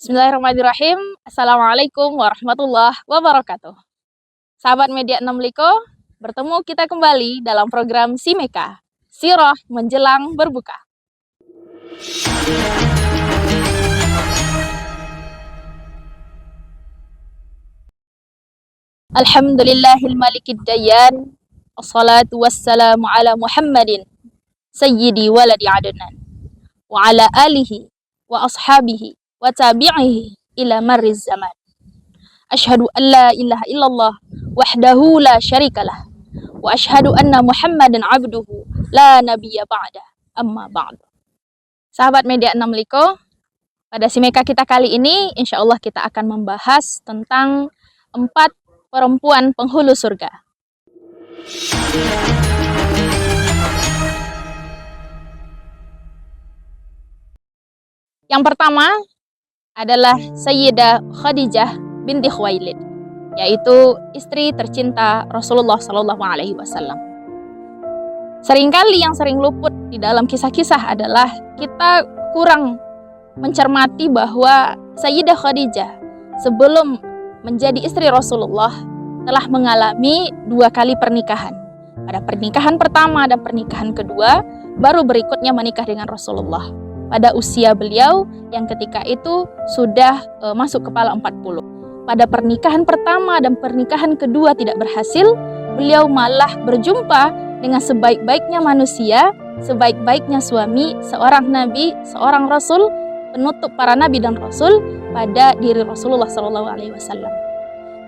Bismillahirrahmanirrahim. Assalamualaikum warahmatullahi wabarakatuh. Sahabat Media 6 Liko, bertemu kita kembali dalam program Simeka, Sirah Menjelang Berbuka. Alhamdulillahil malikid dayyan, assalatu wassalamu ala Muhammadin, sayyidi waladi adnan, wa ala alihi wa ashabihi wa tabi'ihi ila marriz zaman. Asyhadu an la ilaha illallah wahdahu la syarikalah wa asyhadu anna Muhammadan abduhu la nabiyya ba'da, amma ba'du. Sahabat Media 6 Liko, pada Simeka kita kali ini insyaallah kita akan membahas tentang 4 perempuan penghulu surga. Yang pertama adalah Sayyidah Khadijah binti Khuwailid, yaitu istri tercinta Rasulullah SAW. Seringkali yang sering luput di dalam kisah-kisah adalah kita kurang mencermati bahwa Sayyidah Khadijah sebelum menjadi istri Rasulullah telah mengalami 2 kali pernikahan. Pada pernikahan pertama dan pernikahan kedua, baru berikutnya menikah dengan Rasulullah pada usia beliau yang ketika itu sudah masuk kepala 40. Pada pernikahan pertama dan pernikahan kedua tidak berhasil, beliau malah berjumpa dengan sebaik-baiknya manusia, sebaik-baiknya suami, seorang nabi, seorang rasul, penutup para nabi dan rasul pada diri Rasulullah SAW.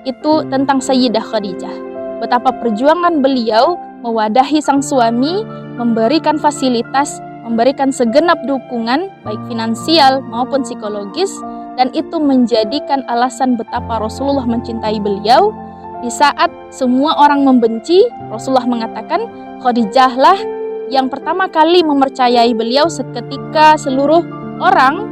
Itu tentang Sayyidah Khadijah. Betapa perjuangan beliau mewadahi sang suami, memberikan fasilitas, memberikan segenap dukungan baik finansial maupun psikologis, dan itu menjadikan alasan betapa Rasulullah mencintai beliau. Di saat semua orang membenci, Rasulullah mengatakan Khadijahlah yang pertama kali mempercayai beliau seketika seluruh orang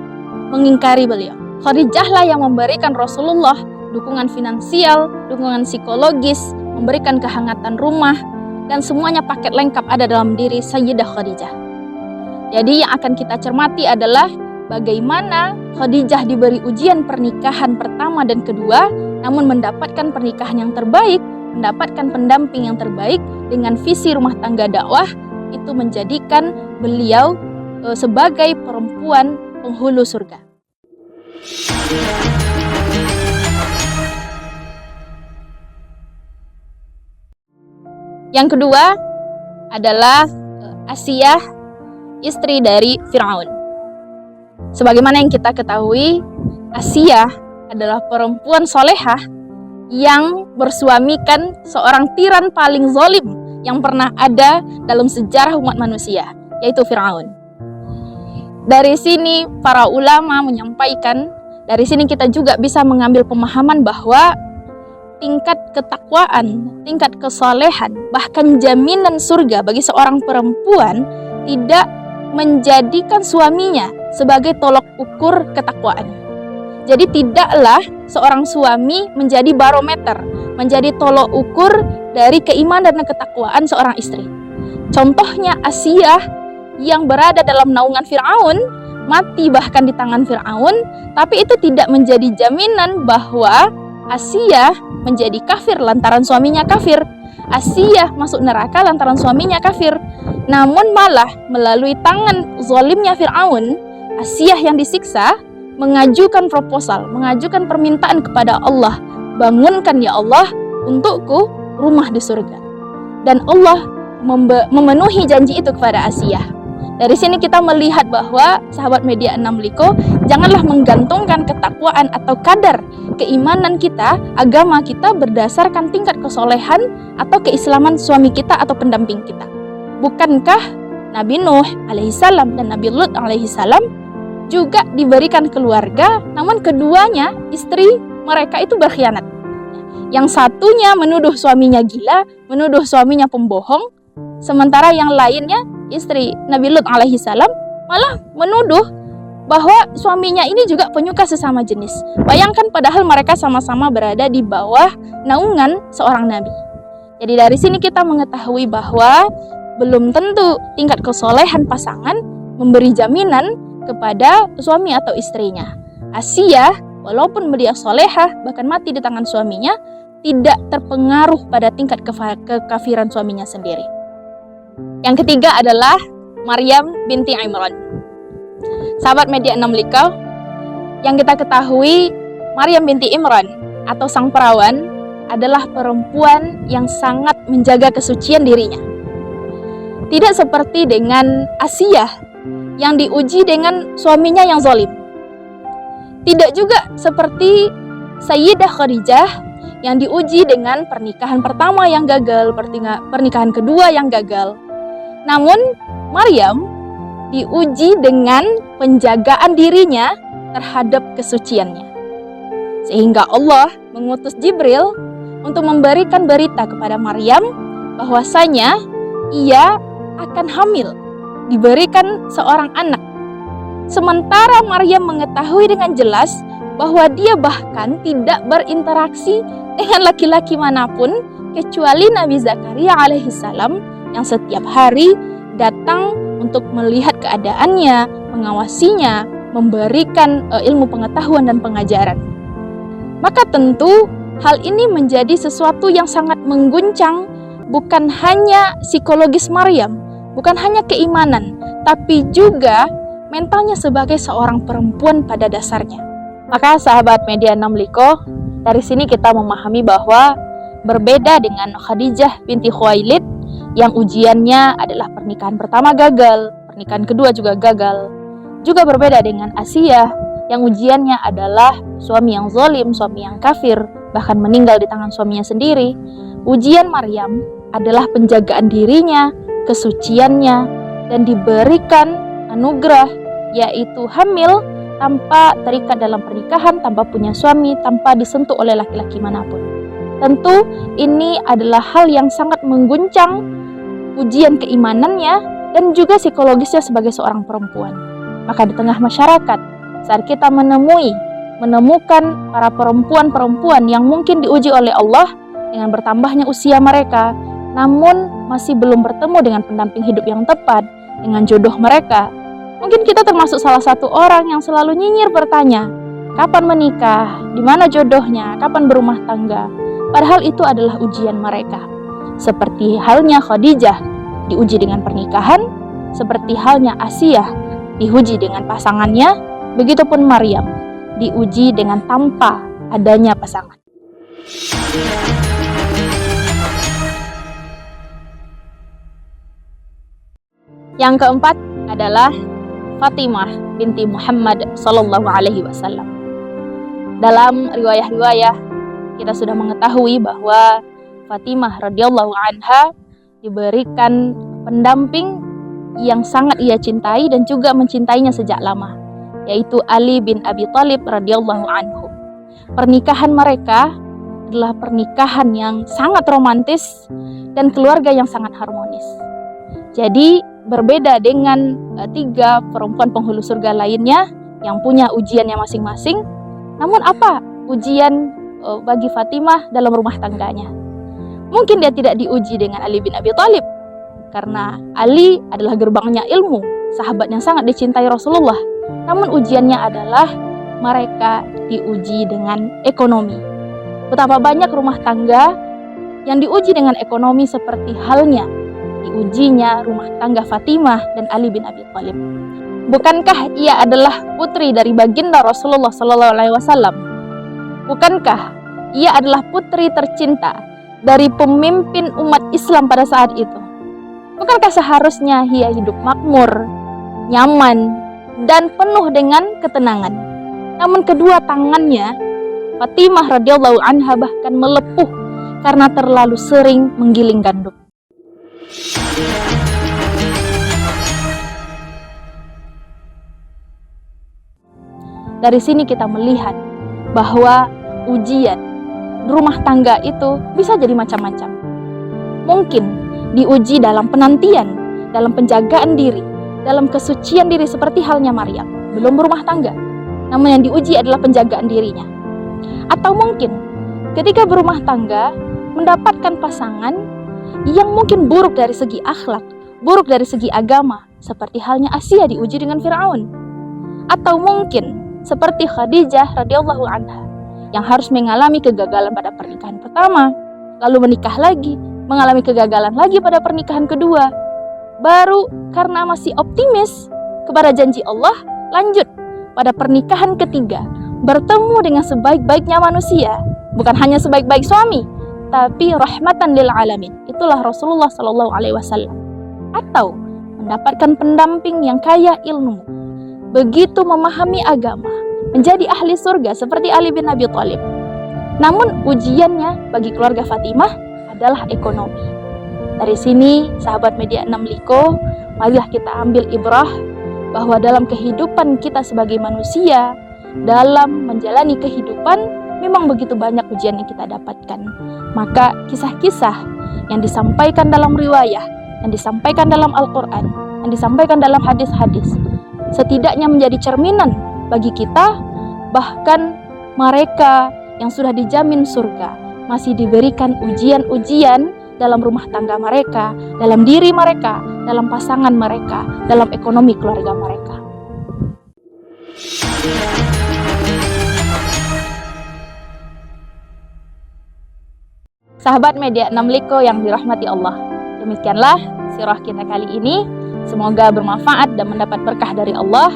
mengingkari beliau. Khadijahlah yang memberikan Rasulullah dukungan finansial, dukungan psikologis, memberikan kehangatan rumah, dan semuanya paket lengkap ada dalam diri Sayyidah Khadijah. Jadi yang akan kita cermati adalah bagaimana Khadijah diberi ujian pernikahan pertama dan kedua, namun mendapatkan pernikahan yang terbaik, mendapatkan pendamping yang terbaik dengan visi rumah tangga dakwah, itu menjadikan beliau sebagai perempuan penghulu surga. Yang kedua adalah Asiyah, istri dari Fir'aun. Sebagaimana yang kita ketahui, Asiyah adalah perempuan solehah yang bersuamikan seorang tiran paling zalim yang pernah ada dalam sejarah umat manusia, yaitu Fir'aun. Dari sini para ulama menyampaikan, dari sini kita juga bisa mengambil pemahaman bahwa tingkat ketakwaan, tingkat kesolehan, bahkan jaminan surga bagi seorang perempuan tidak menjadikan suaminya sebagai tolok ukur ketakwaan. Jadi tidaklah seorang suami menjadi barometer, menjadi tolok ukur dari keimanan dan ketakwaan seorang istri. Contohnya Asiyah yang berada dalam naungan Fir'aun, mati bahkan di tangan Fir'aun, tapi itu tidak menjadi jaminan bahwa Asiyah menjadi kafir lantaran suaminya kafir. Asiyah masuk neraka lantaran suaminya kafir. Namun malah melalui tangan zalimnya Fir'aun, Asiyah yang disiksa mengajukan proposal, mengajukan permintaan kepada Allah, bangunkan ya Allah untukku rumah di surga. Dan Allah memenuhi janji itu kepada Asiyah. Dari sini kita melihat bahwa sahabat Media 6 Liko, janganlah menggantungkan ketakwaan atau kadar keimanan kita, agama kita berdasarkan tingkat kesolehan atau keislaman suami kita atau pendamping kita. Bukankah Nabi Nuh alaihissalam dan Nabi Lut alaihissalam juga diberikan keluarga, namun keduanya istri mereka itu berkhianat. Yang satunya menuduh suaminya gila, menuduh suaminya pembohong, sementara yang lainnya istri Nabi Lut alaihissalam malah menuduh bahwa suaminya ini juga penyuka sesama jenis. Bayangkan padahal mereka sama-sama berada di bawah naungan seorang nabi. Jadi dari sini kita mengetahui bahwa belum tentu tingkat kesolehan pasangan memberi jaminan kepada suami atau istrinya. Asia, walaupun dia solehah, bahkan mati di tangan suaminya, tidak terpengaruh pada tingkat kekafiran suaminya sendiri. Yang ketiga adalah Maryam binti Imran. Sahabat Media 6 Likau, yang kita ketahui, Maryam binti Imran atau sang perawan adalah perempuan yang sangat menjaga kesucian dirinya. Tidak seperti dengan Asia yang diuji dengan suaminya yang zalim. Tidak juga seperti Sayyidah Khadijah yang diuji dengan pernikahan pertama yang gagal, pernikahan kedua yang gagal. Namun Maryam diuji dengan penjagaan dirinya terhadap kesuciannya. Sehingga Allah mengutus Jibril untuk memberikan berita kepada Maryam bahwasanya ia akan hamil, diberikan seorang anak. Sementara Maryam mengetahui dengan jelas bahwa dia bahkan tidak berinteraksi dengan laki-laki manapun kecuali Nabi Zakaria alaihissalam yang setiap hari datang untuk melihat keadaannya, mengawasinya, memberikan ilmu pengetahuan dan pengajaran. Maka tentu hal ini menjadi sesuatu yang sangat mengguncang bukan hanya psikologis Maryam, bukan hanya keimanan, tapi juga mentalnya sebagai seorang perempuan pada dasarnya. Maka sahabat Media 6 Liko, dari sini kita memahami bahwa berbeda dengan Khadijah binti Khuwailid yang ujiannya adalah pernikahan pertama gagal, pernikahan kedua juga gagal. Juga berbeda dengan Asia yang ujiannya adalah suami yang zalim, suami yang kafir, bahkan meninggal di tangan suaminya sendiri. Ujian Maryam adalah penjagaan dirinya, kesuciannya, dan diberikan anugerah yaitu hamil tanpa terikat dalam pernikahan, tanpa punya suami, tanpa disentuh oleh laki-laki manapun. Tentu ini adalah hal yang sangat mengguncang ujian keimanannya dan juga psikologisnya sebagai seorang perempuan. Maka di tengah masyarakat, saat kita menemukan para perempuan-perempuan yang mungkin diuji oleh Allah dengan bertambahnya usia mereka, namun masih belum bertemu dengan pendamping hidup yang tepat, dengan jodoh mereka. Mungkin kita termasuk salah satu orang yang selalu nyinyir bertanya, kapan menikah, di mana jodohnya, kapan berumah tangga. Padahal itu adalah ujian mereka. Seperti halnya Khadijah diuji dengan pernikahan, seperti halnya Asia diuji dengan pasangannya, begitupun Maryam diuji dengan tanpa adanya pasangan. Yang keempat adalah Fatimah binti Muhammad sallallahu alaihi wasallam. Dalam riwayah-riwayah kita sudah mengetahui bahwa Fatimah radhiyallahu anha diberikan pendamping yang sangat ia cintai dan juga mencintainya sejak lama, yaitu Ali bin Abi Thalib radhiyallahu anhu. Pernikahan mereka adalah pernikahan yang sangat romantis dan keluarga yang sangat harmonis. Jadi berbeda dengan tiga perempuan penghulu surga lainnya yang punya ujiannya masing-masing. Namun apa ujian bagi Fatimah dalam rumah tangganya? Mungkin dia tidak diuji dengan Ali bin Abi Thalib, karena Ali adalah gerbangnya ilmu, sahabat yang sangat dicintai Rasulullah. Namun ujiannya adalah mereka diuji dengan ekonomi. Betapa banyak rumah tangga yang diuji dengan ekonomi seperti halnya diujinya rumah tangga Fatimah dan Ali bin Abi Thalib. Bukankah ia adalah putri dari baginda Rasulullah SAW? Bukankah ia adalah putri tercinta dari pemimpin umat Islam pada saat itu? Bukankah seharusnya ia hidup makmur, nyaman, dan penuh dengan ketenangan? Namun kedua tangannya, Fatimah radhiyallahu anha bahkan melepuh karena terlalu sering menggiling gandum. Dari sini kita melihat bahwa ujian rumah tangga itu bisa jadi macam-macam. Mungkin diuji dalam penantian, dalam penjagaan diri, dalam kesucian diri seperti halnya Maryam, belum berumah tangga, namun yang diuji adalah penjagaan dirinya. Atau mungkin ketika berumah tangga mendapatkan pasangan yang mungkin buruk dari segi akhlak, buruk dari segi agama, seperti halnya Asia diuji dengan Firaun. Atau mungkin seperti Khadijah radhiyallahu anha yang harus mengalami kegagalan pada pernikahan pertama, lalu menikah lagi, mengalami kegagalan lagi pada pernikahan kedua. Baru karena masih optimis kepada janji Allah, lanjut pada pernikahan ketiga, bertemu dengan sebaik-baiknya manusia, bukan hanya sebaik-baik suami, tapi rahmatan lil alamin. Itulah Rasulullah Shallallahu Alaihi Wasallam. Atau mendapatkan pendamping yang kaya ilmu, begitu memahami agama, menjadi ahli surga seperti Ali bin Abi Thalib. Namun ujiannya bagi keluarga Fatimah adalah ekonomi. Dari sini, sahabat Media 6 Liko, marilah kita ambil ibrah bahwa dalam kehidupan kita sebagai manusia, dalam menjalani kehidupan, memang begitu banyak ujian yang kita dapatkan. Maka kisah-kisah yang disampaikan dalam riwayah, yang disampaikan dalam Al-Quran, yang disampaikan dalam hadis-hadis, setidaknya menjadi cerminan bagi kita. Bahkan mereka yang sudah dijamin surga masih diberikan ujian-ujian dalam rumah tangga mereka, dalam diri mereka, dalam pasangan mereka, dalam ekonomi keluarga mereka. Sahabat Media 6 Liko yang dirahmati Allah, demikianlah sirah kita kali ini. Semoga bermanfaat dan mendapat berkah dari Allah.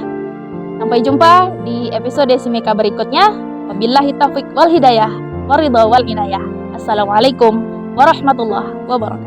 Sampai jumpa di episode Simeka berikutnya. Wabillahi taufiq wal hidayah, waridha wal inayah. Assalamualaikum warahmatullahi wabarakatuh.